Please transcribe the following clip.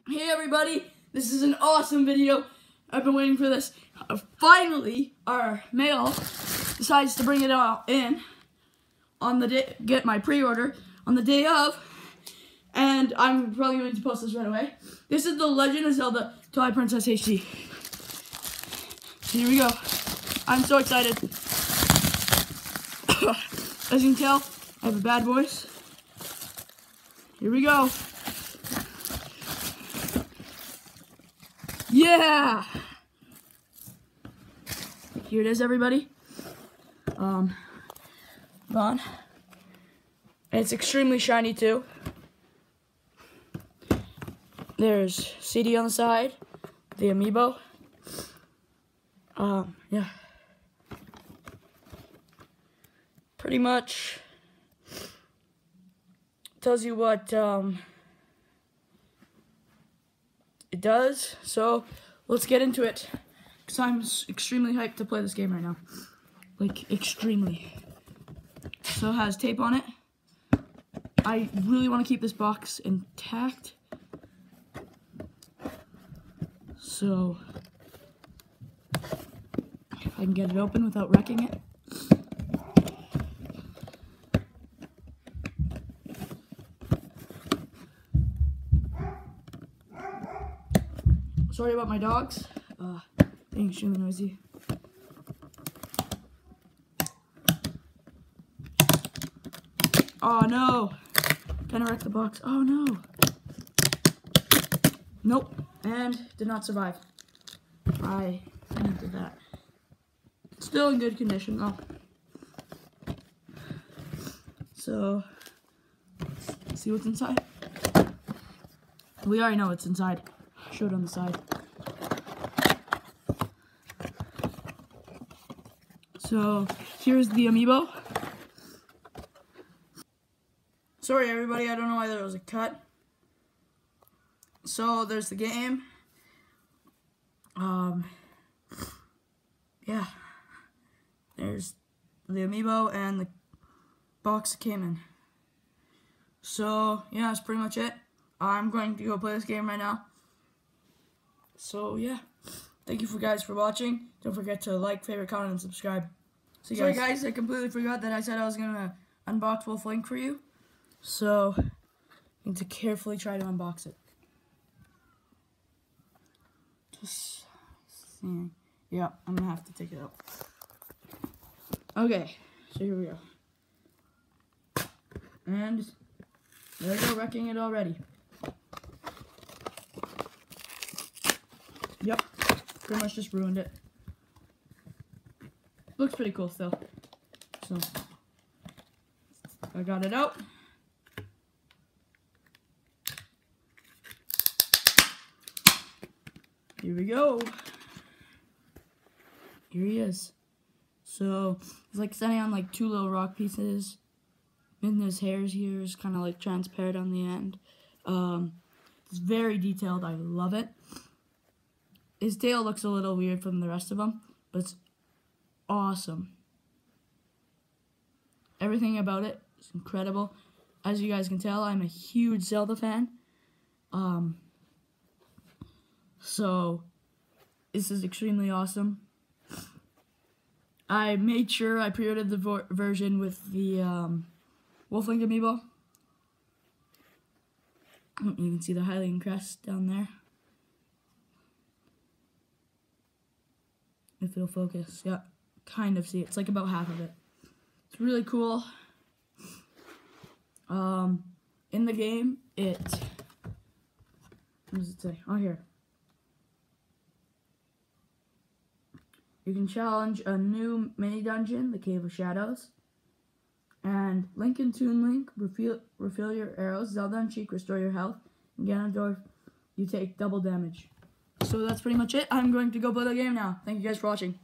Hey everybody, this is an awesome video. I've been waiting for this. Finally, our mail decides to bring it in on the day, get my pre-order on the day of, and I'm probably going to post this right away. This is The Legend of Zelda Twilight Princess HD. Here we go. I'm so excited. As you can tell, I have a bad voice. Here we go. Yeah! Here it is, everybody. Hold on. It's extremely shiny, too. There's CD on the side, the amiibo. Yeah. Pretty much tells you what, it does. So, let's get into it. Because I'm extremely hyped to play this game right now. Like, extremely. So, it has tape on it. I really want to keep this box intact. So, if I can get it open without wrecking it. Sorry about my dogs. Being extremely noisy. Oh no! Kind of wrecked the box. Oh no! Nope. And did not survive. I did that. Still in good condition though. So, let's see what's inside. We already know what's inside. Show it on the side. So, here's the amiibo. Sorry everybody, I don't know why there was a cut. So, there's the game. Yeah. There's the amiibo and the box it came in. So, yeah, that's pretty much it. I'm going to go play this game right now. So, yeah. Thank you guys for watching. Don't forget to like, favorite, comment, and subscribe. Sorry guys, I completely forgot that I said I was going to unbox Wolf Link for you. So, I need to carefully try to unbox it. Just seeing. Yeah, I'm going to have to take it out. Okay, so here we go. And there we go, wrecking it already. Yep, pretty much just ruined it. Looks pretty cool still. So, I got it out. Here we go. Here he is. So, he's like standing on like two little rock pieces. And his hairs here is kind of like transparent on the end. It's very detailed. I love it. His tail looks a little weird from the rest of them, but it's awesome. Everything about it is incredible. As you guys can tell, I'm a huge Zelda fan. So, this is extremely awesome. I made sure I pre-ordered the version with the Wolf Link amiibo. You can see the Hylian crest down there. If it'll focus, yeah, kind of see it. It's like about half of it. It's really cool. In the game, what does it say? Oh, here. You can challenge a new mini dungeon, the Cave of Shadows. And Link and Toon Link, refill your arrows. Zelda and Sheik, restore your health. And Ganondorf, you take double damage. So that's pretty much it. I'm going to go play the game now. Thank you guys for watching.